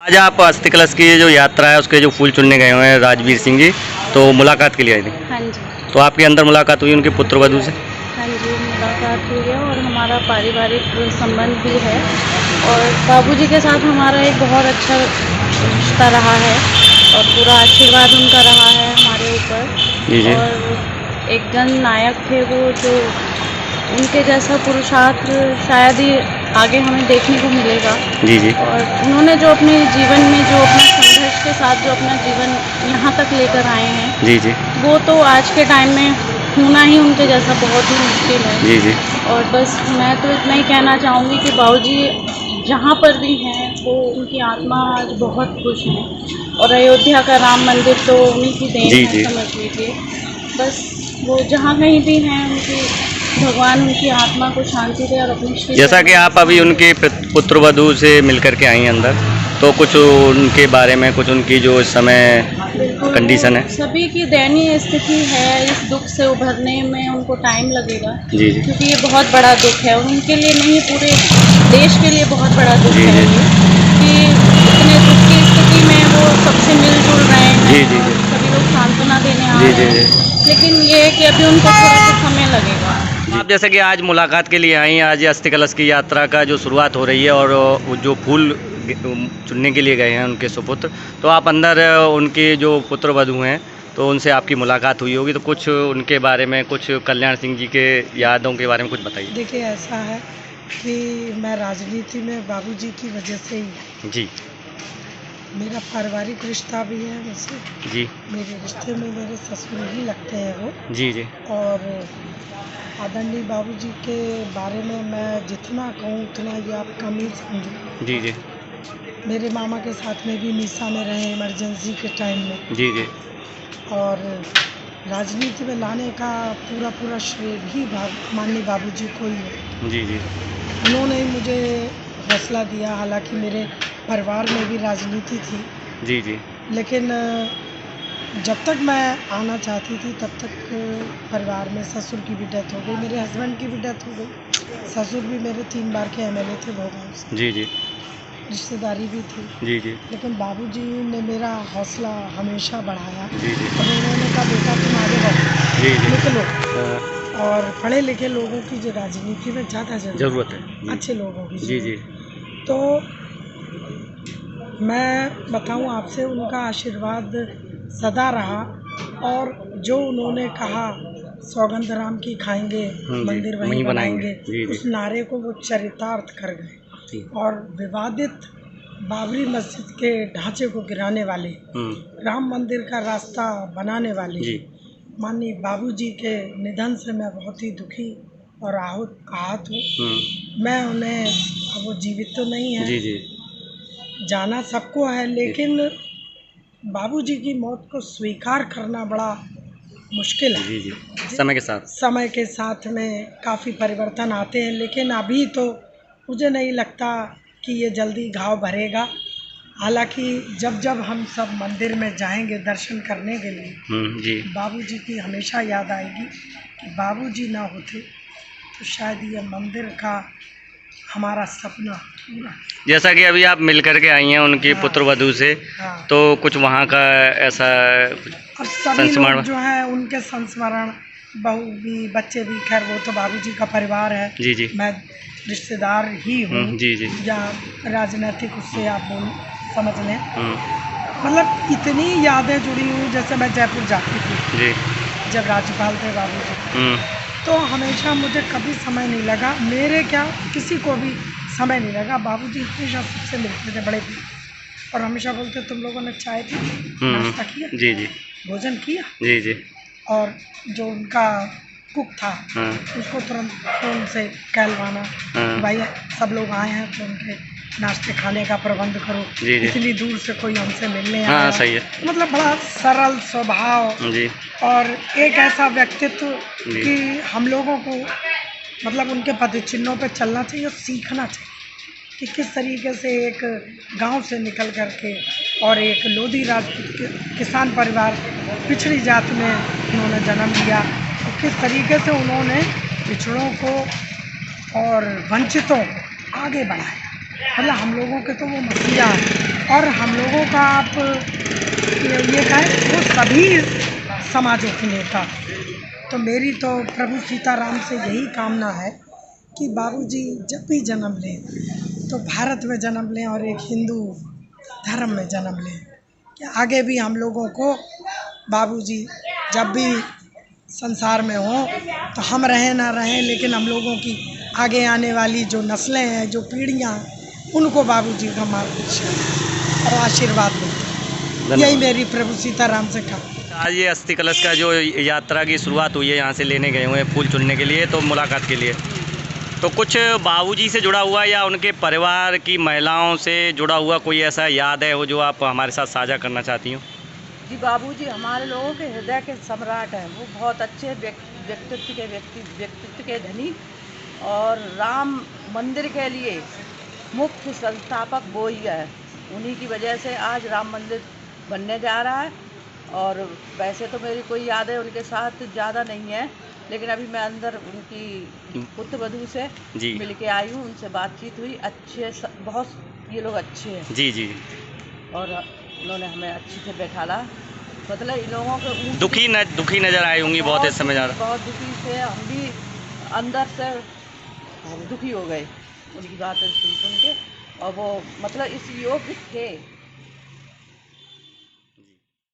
आज आप अस्थि कलश की जो यात्रा है उसके जो फूल चुनने गए हुए हैं राजवीर सिंह जी, तो मुलाकात के लिए आए थे। हाँ जी। तो आपके अंदर मुलाकात हुई उनके पुत्र वधू से? हाँ जी, मुलाकात हुई है और हमारा पारिवारिक संबंध भी है और बाबूजी के साथ हमारा एक बहुत अच्छा रिश्ता रहा है और पूरा आशीर्वाद उनका रहा है हमारे ऊपर। जी जी। और एक जन नायक थे वो, जो उनके जैसा पुरुषार्थ शायद ही आगे हमें देखने को मिलेगा। जी जी। और उन्होंने जो अपने जीवन में जो अपना संघर्ष के साथ जो अपना जीवन यहाँ तक लेकर आए हैं, जी जी। वो तो आज के टाइम में होना ही उनके जैसा बहुत ही मुश्किल है। जी जी। और बस मैं तो इतना ही कहना चाहूँगी कि बाबूजी जहाँ पर भी हैं वो उनकी आत्मा आज बहुत खुश है और अयोध्या का राम मंदिर तो उन्हीं की देन जी है, जी। समझ लीजिए। बस वो जहाँ कहीं भी हैं, उनकी भगवान उनकी आत्मा को शांति दे और अपनी श्री जैसा कि आप अभी उनके पुत्र वधू से मिलकर के आई हैं अंदर, तो कुछ उनके बारे में, कुछ उनकी जो इस समय कंडीशन है? सभी की दयनीय स्थिति है, इस दुख से उभरने में उनको टाइम लगेगा। जी जी। क्योंकि ये बहुत बड़ा दुख है, उनके लिए नहीं पूरे देश के लिए बहुत बड़ा दुख जी है जी। ये, कि इतने दुख की स्थिति में वो सबसे मिलजुल रहे हैं। जी जी। और सभी लोग सांत्वना देने आ जी रहे जी हैं, जी। लेकिन ये है कि अभी उनको थोड़ा सा समय लगेगा। आप जैसे कि आज मुलाकात के लिए आई, आज अस्थि कलश की यात्रा का जो शुरुआत हो रही है और वो जो फूल चुनने के लिए गए हैं उनके सुपुत्र, तो आप अंदर उनके जो पुत्र वधू हैं तो उनसे आपकी मुलाकात हुई होगी, तो कुछ उनके बारे में, कुछ कल्याण सिंह जी के यादों के बारे में कुछ बताइए। देखिए, ऐसा है कि मैं राजनीति में बाबूजी की वजह से ही, जी मेरा पारिवारिक रिश्ता भी है उनसे। जी। मेरे रिश्ते में मेरे ससुर ही लगते हैं वो। जी जी। और आदरणीय बाबूजी के बारे में मैं जितना कहूँ उतना ये आप कम ही समझो। जी जी। मेरे मामा के साथ में भी मीसा में रहे इमरजेंसी के टाइम में। जी जी। और राजनीति में लाने का पूरा पूरा श्रेय भी माननीय बाबूजी को ही है। जी जी। उन्होंने ही मुझे हौसला दिया, हालांकि मेरे परिवार में भी राजनीति थी, जी जी। लेकिन जब तक मैं आना चाहती थी तब तक परिवार में ससुर की भी डेथ हो गई, मेरे हस्बैंड की भी डेथ हो गई। ससुर भी मेरे 3 बार के एमएलए थे भोपाल से। जी जी। रिश्तेदारी भी थी। जी जी। लेकिन बाबूजी ने मेरा हौसला हमेशा बढ़ाया। जी जी। और उन्होंने कहा, बेटा तुम आगे बढ़ो, जी जी। निकलो। हाँ, और पढ़े लिखे लोगों की जो राजनीति में ज़्यादा जरूरत है। अच्छे लोगों की जी जी। तो मैं बताऊं आपसे, उनका आशीर्वाद सदा रहा। और जो उन्होंने कहा, सौगंध राम की खाएंगे, मंदिर वहीं बनाएंगे, जी जी। उस नारे को वो चरितार्थ कर गए। और विवादित बाबरी मस्जिद के ढांचे को गिराने वाले, राम मंदिर का रास्ता बनाने वाले माननीय बाबूजी के निधन से मैं बहुत ही दुखी और आहत हूँ। मैं उन्हें, वो जीवित तो नहीं है, जी जी। जाना सबको है, लेकिन बाबूजी की मौत को स्वीकार करना बड़ा मुश्किल है। जी जी। समय के साथ में काफ़ी परिवर्तन आते हैं, लेकिन अभी तो मुझे नहीं लगता कि ये जल्दी घाव भरेगा। हालांकि जब जब हम सब मंदिर में जाएंगे दर्शन करने के लिए, जी। बाबूजी की हमेशा याद आएगी कि बाबूजी ना होते तो शायद ये मंदिर का हमारा सपना पूरा। जैसा कि अभी आप मिलकर के आई हैं उनके पुत्र वधू से, तो कुछ वहाँ का ऐसा और सभी लोग जो हैं उनके संस्मरण, बहू भी, बच्चे भी, खैर वो तो बाबूजी का परिवार है। जी जी। मैं रिश्तेदार ही हूँ। जी जी। या राजनीतिक उससे आप समझ लें। मतलब इतनी यादें जुड़ी हुई, जैसे मैं जयपुर जाती थी जी। जब राज्यपाल थे बाबूजी, तो हमेशा मुझे कभी समय नहीं लगा, मेरे क्या किसी को भी समय नहीं लगा। बाबूजी हमेशा सबसे मिलते थे, बड़े भी, और हमेशा बोलते, तुम लोगों ने चाय पी, नाश्ता किया, जी जी, भोजन किया। जी जी। और जो उनका कुक था, उसको तुरंत फ़ोन से कहलवाना, भाई सब लोग आए हैं तो उनके नाश्ते खाने का प्रबंध करो। जी जी। इतनी दूर से कोई हमसे मिलने आया। हाँ, सही है। मतलब बड़ा सरल स्वभाव जी। और एक ऐसा व्यक्तित्व कि हम लोगों को मतलब उनके पदचिन्हों पे चलना चाहिए और सीखना चाहिए कि किस तरीके से एक गांव से निकल करके और एक लोधी राजपूत किसान परिवार, पिछड़ी जात में उन्होंने जन्म लिया, और किस तरीके से उन्होंने पिछड़ों को और वंचितों को आगे बढ़ाया। मतलब हम लोगों के तो वो मसीहा और हम लोगों का आप ये कहें वो सभी समाजों के नेता। तो मेरी तो प्रभु सीताराम से यही कामना है कि बाबूजी जब भी जन्म लें तो भारत में जन्म लें और एक हिंदू धर्म में जन्म लें, कि आगे भी हम लोगों को बाबूजी जब भी संसार में हों तो हम रहें ना रहें, लेकिन हम लोगों की आगे आने वाली जो नस्लें हैं, जो पीढ़ियां हैं, उनको बाबूजी का मार्गदर्शन और आशीर्वाद मिलता। यही मेरी प्रभु सीताराम से कहा। आज ये अस्थि कलश का जो यात्रा की शुरुआत हुई है, यहाँ से लेने गए हुए हैं फूल चुनने के लिए, तो मुलाकात के लिए, तो कुछ बाबूजी से जुड़ा हुआ या उनके परिवार की महिलाओं से जुड़ा हुआ कोई ऐसा याद है वो जो आप हमारे साथ साझा करना चाहती हो? जी, बाबूजी हमारे लोगों के हृदय के सम्राट हैं। वो बहुत अच्छे व्यक्तित्व के धनी और राम मंदिर के लिए मुख्य संस्थापक वो ही है। उन्हीं की वजह से आज राम मंदिर बनने जा रहा है। और वैसे तो मेरी कोई यादें उनके साथ ज़्यादा नहीं है, लेकिन अभी मैं अंदर उनकी पुत्र वधू से मिल के आई हूँ, उनसे बातचीत हुई। अच्छे बहुत ये लोग अच्छे हैं जी जी। और उन्होंने हमें अच्छे से बैठाला। मतलब इन लोगों के दुखी नज़र आई होंगी बहुत इस समय ज़्यादा। बहुत दुखी से हम भी अंदर से दुखी हो गए उनकी बातें सुन के। और वो मतलब इस योग्य थे